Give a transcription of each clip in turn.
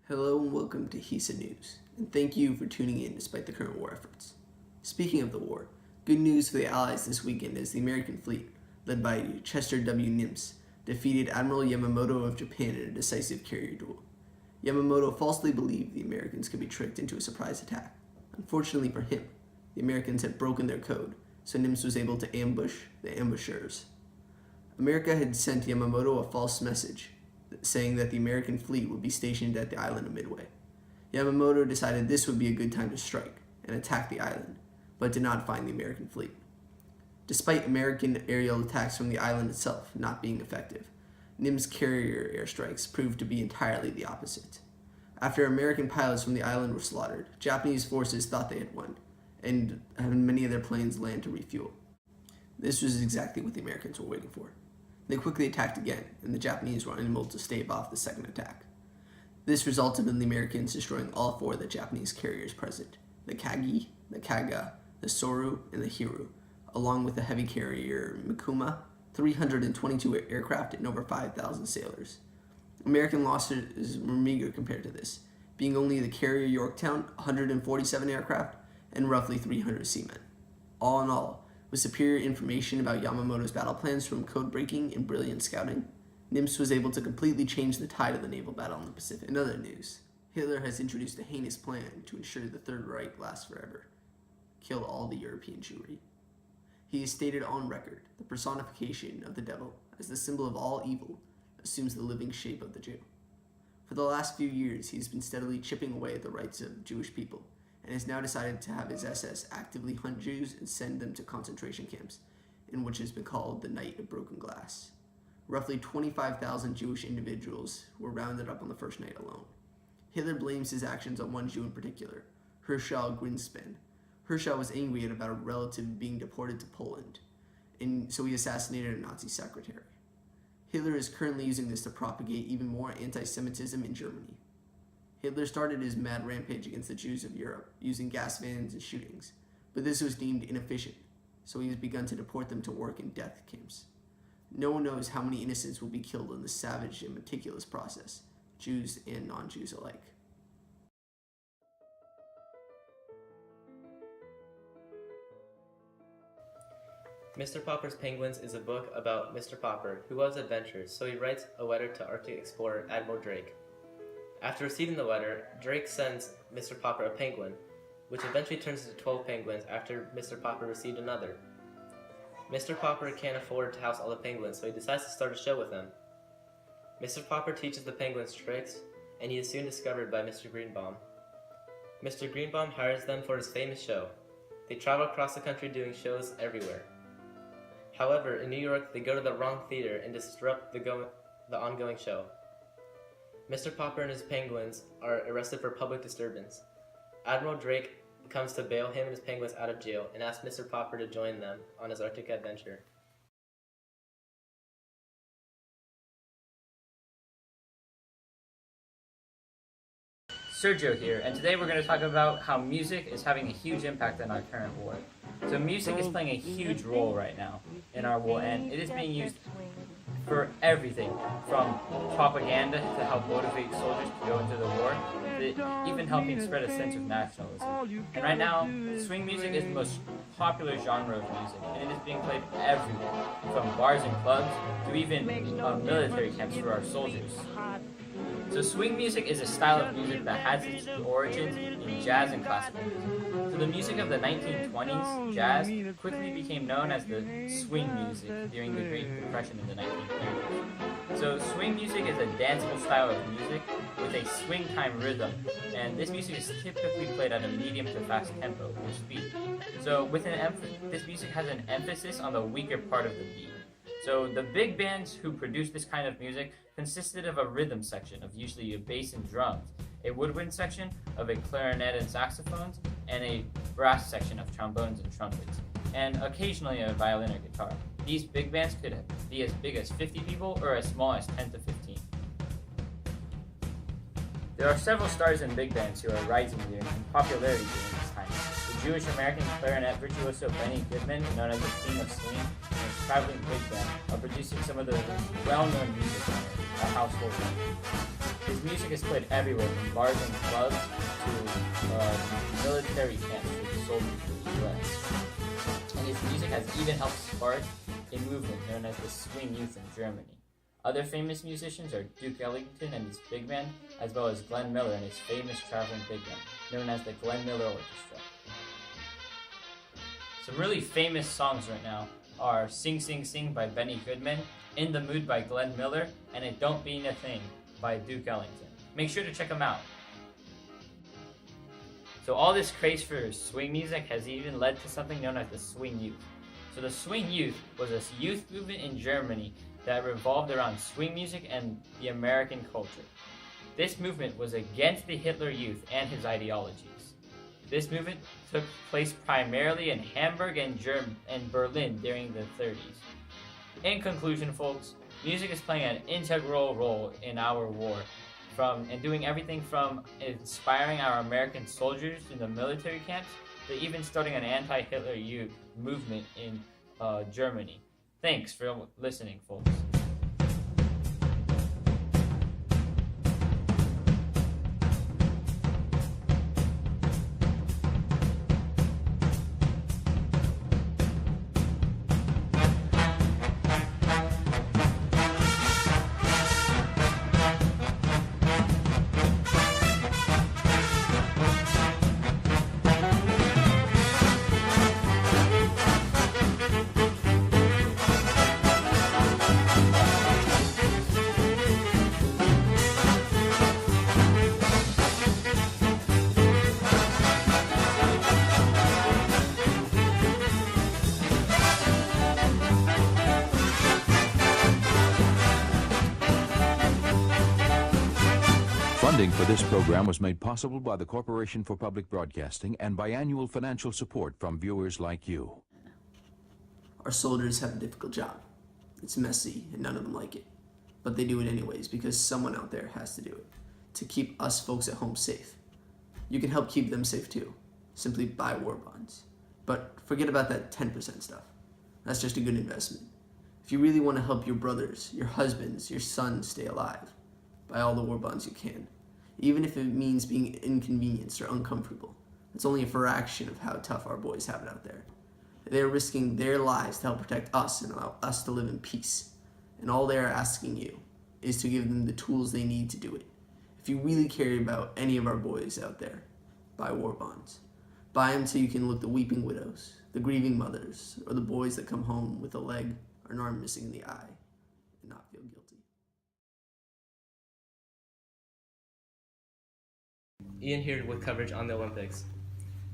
Hello and welcome to HISA News, and thank you for tuning in despite the current war efforts. Speaking of the war, good news for the Allies this weekend as the American fleet, led by Chester W. Nimitz, defeated Admiral Yamamoto of Japan in a decisive carrier duel. Yamamoto falsely believed the Americans could be tricked into a surprise attack. Unfortunately for him, the Americans had broken their code, so Nimitz was able to ambush the ambushers. America had sent Yamamoto a false message, saying that the American fleet would be stationed at the island of Midway. Yamamoto decided this would be a good time to strike and attack the island, but did not find the American fleet. Despite American aerial attacks from the island itself not being effective, Nimitz's carrier airstrikes proved to be entirely the opposite. After American pilots from the island were slaughtered, Japanese forces thought they had won, and had many of their planes land to refuel. This was exactly what the Americans were waiting for. They quickly attacked again, and the Japanese were unable to stave off the second attack. This resulted in the Americans destroying all four of the Japanese carriers present: the Kagi, the Kaga, the Soru, and the Hiru, along with the heavy carrier Mikuma, 322 aircraft, and over 5,000 sailors. American losses were meager compared to this, being only the carrier Yorktown, 147 aircraft, and roughly 300 seamen. All in all, with superior information about Yamamoto's battle plans from code breaking and brilliant scouting, Nimitz was able to completely change the tide of the naval battle in the Pacific. In other news, Hitler has introduced a heinous plan to ensure the Third Reich lasts forever: kill all the European Jewry. He has stated on record the personification of the devil as the symbol of all evil assumes the living shape of the Jew. For the last few years, he has been steadily chipping away at the rights of Jewish people, and has now decided to have his SS actively hunt Jews and send them to concentration camps, in which has been called the Night of Broken Glass. Roughly 25,000 Jewish individuals were rounded up on the first night alone. Hitler blames his actions on one Jew in particular, Herschel Greenspan. Herschel was angry at about a relative being deported to Poland, and so he assassinated a Nazi secretary. Hitler is currently using this to propagate even more anti-Semitism in Germany. Hitler started his mad rampage against the Jews of Europe using gas vans and shootings, but this was deemed inefficient, so he has begun to deport them to work in death camps. No one knows how many innocents will be killed in this savage and meticulous process, Jews and non-Jews alike. Mr. Popper's Penguins is a book about Mr. Popper, who loves adventures, so he writes a letter to Arctic explorer Admiral Drake. After receiving the letter, Drake sends Mr. Popper a penguin, which eventually turns into 12 penguins after Mr. Popper received another. Mr. Popper can't afford to house all the penguins, so he decides to start a show with them. Mr. Popper teaches the penguins tricks, and he is soon discovered by Mr. Greenbaum. Mr. Greenbaum hires them for his famous show. They travel across the country doing shows everywhere. However, in New York, they go to the wrong theater and disrupt the ongoing show. Mr. Popper and his penguins are arrested for public disturbance. Admiral Drake comes to bail him and his penguins out of jail and asks Mr. Popper to join them on his Arctic adventure. Sergio here, and today we're going to talk about how music is having a huge impact on our current war. So music is playing a huge role right now in our war, and it is being used for everything from propaganda to help motivate soldiers to go into the war, to even helping spread a sense of nationalism. And right now, swing music is the most popular genre of music, and it is being played everywhere, from bars and clubs to even military camps for our soldiers. So swing music is a style of music that has its origins in jazz and classical music. So the music of the 1920s, jazz, quickly became known as the swing music during the Great Depression in the 1930s. So swing music is a danceable style of music with a swing time rhythm, and this music is typically played at a medium to fast tempo or speed. So this music has an emphasis on the weaker part of the beat. So the big bands who produced this kind of music consisted of a rhythm section of usually a bass and drums, a woodwind section of a clarinet and saxophones, and a brass section of trombones and trumpets, and occasionally a violin or guitar. These big bands could be as big as 50 people or as small as 10 to 15. There are several stars in big bands who are rising in popularity during this time. The Jewish-American clarinet virtuoso Benny Goodman, known as the King of Swing, and his traveling big band, are producing some of the well-known music on earth. a household name. His music is played everywhere, from bars and clubs to military camps with soldiers in the U.S. And his music has even helped spark a movement known as the swing youth in Germany. Other famous musicians are Duke Ellington and his big band, as well as Glenn Miller and his famous traveling big band, known as the Glenn Miller Orchestra. Some really famous songs right now are Sing Sing Sing by Benny Goodman, In the Mood by Glenn Miller, and It Don't Mean a Thing by Duke Ellington. Make sure to check them out. So all this craze for swing music has even led to something known as the Swing Youth. So the Swing Youth was a youth movement in Germany that revolved around swing music and the American culture. This movement was against the Hitler Youth and his ideologies. This movement took place primarily in Hamburg and Berlin during the 30s. In conclusion, folks, music is playing an integral role in our war, and doing everything from inspiring our American soldiers in the military camps to even starting an anti-Hitler Youth movement in Germany. Thanks for listening, folks. Funding for this program was made possible by the Corporation for Public Broadcasting and by annual financial support from viewers like you. Our soldiers have a difficult job. It's messy and none of them like it. But they do it anyways because someone out there has to do it to keep us folks at home safe. You can help keep them safe too. Simply buy war bonds. But forget about that 10% stuff. That's just a good investment. If you really want to help your brothers, your husbands, your sons stay alive, buy all the war bonds you can. Even if it means being inconvenienced or uncomfortable. It's only a fraction of how tough our boys have it out there. They're risking their lives to help protect us and allow us to live in peace. And all they are asking you is to give them the tools they need to do it. If you really care about any of our boys out there, buy war bonds. Buy them so you can look the weeping widows, the grieving mothers, or the boys that come home with a leg or an arm missing in the eye and not feel guilty. Ian here with coverage on the Olympics.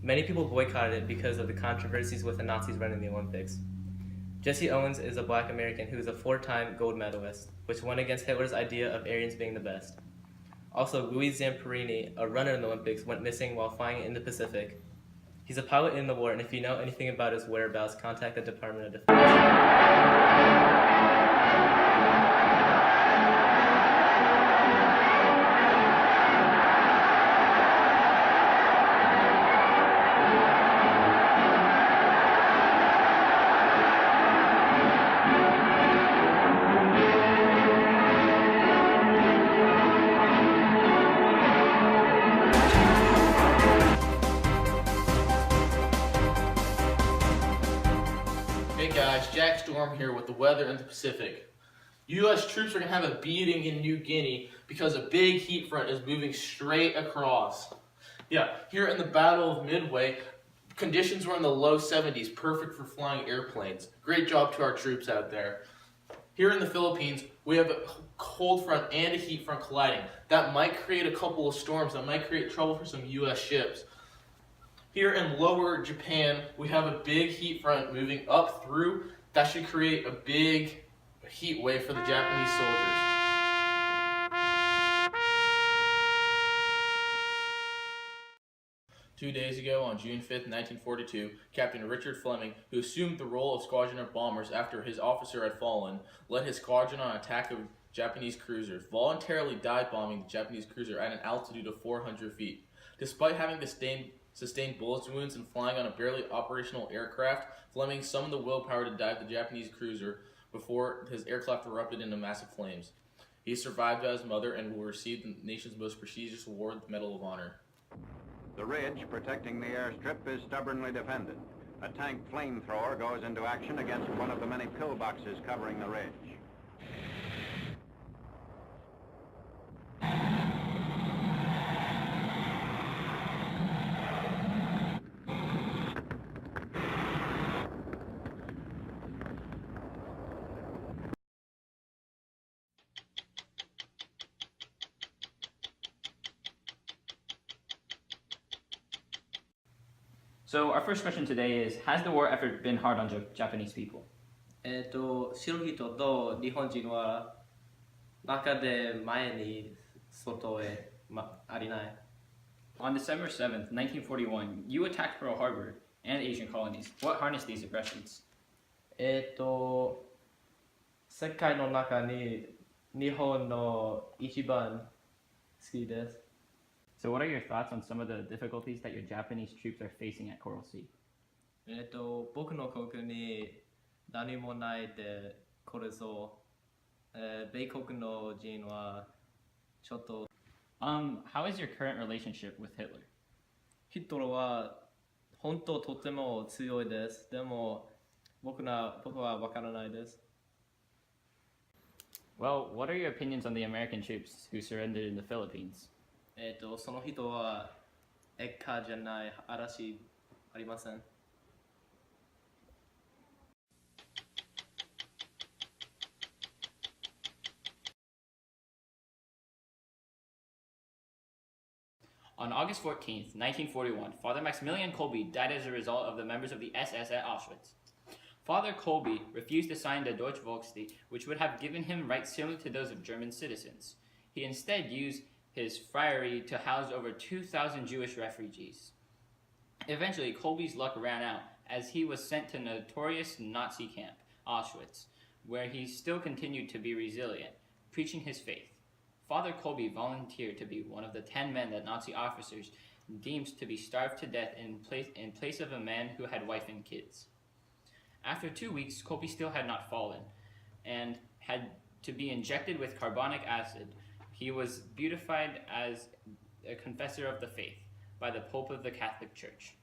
Many people boycotted it because of the controversies with the Nazis running the Olympics. Jesse Owens is a black American who is a 4-time gold medalist, which went against Hitler's idea of Aryans being the best. Also, Louis Zamperini, a runner in the Olympics, went missing while flying in the Pacific. He's a pilot in the war, and if you know anything about his whereabouts, contact the Department of Defense. Hey guys, Jack Storm here with the weather in the Pacific. U.S. troops are going to have a beating in New Guinea because a big heat front is moving straight across. Yeah, here in the Battle of Midway, conditions were in the low 70s, perfect for flying airplanes. Great job to our troops out there. Here in the Philippines, we have a cold front and a heat front colliding. That might create a couple of storms, that might create trouble for some U.S. ships. Here in lower Japan, we have a big heat front moving up through. That should create a big heat wave for the Japanese soldiers. 2 days ago, on June 5th, 1942, Captain Richard Fleming, who assumed the role of squadron bombers after his officer had fallen, led his squadron on an attack of Japanese cruisers, voluntarily dive bombing the Japanese cruiser at an altitude of 400 feet. Despite having sustained bullet wounds and flying on a barely operational aircraft, Fleming summoned the willpower to dive the Japanese cruiser before his aircraft erupted into massive flames. He survived without his mother and will receive the nation's most prestigious award, the Medal of Honor. The ridge protecting the airstrip is stubbornly defended. A tank flamethrower goes into action against one of the many pillboxes covering the ridge. So our first question today is, has the war effort been hard on Japanese people? 知る人と日本人は中で前に外へ、ありない。On December 7th, 1941, you attacked Pearl Harbor and Asian colonies. What harnessed these aggressions? 世界の中に日本の一番好きです。 So what are your thoughts on some of the difficulties that your Japanese troops are facing at Coral Sea? 僕の国に何もないでこれぞ、米国の人はちょっと How is your current relationship with Hitler? ヒトラーは本当とても強いです。でも僕はわからないです。 Well, what are your opinions on the American troops who surrendered in the Philippines? その人はエッカーじゃない嵐ありません。On August 14th, 1941, Father Maximilian Kolbe died as a result of the members of the SS at Auschwitz. Father Kolbe refused to sign the Deutsche Volkslied, which would have given him rights similar to those of German citizens. He instead used his friary to house over 2,000 Jewish refugees. Eventually, Kolbe's luck ran out as he was sent to notorious Nazi camp, Auschwitz, where he still continued to be resilient, preaching his faith. Father Kolbe volunteered to be one of the 10 men that Nazi officers deemed to be starved to death in place of a man who had wife and kids. After 2 weeks, Kolbe still had not fallen and had to be injected with carbonic acid. He was beatified as a confessor of the faith by the Pope of the Catholic Church.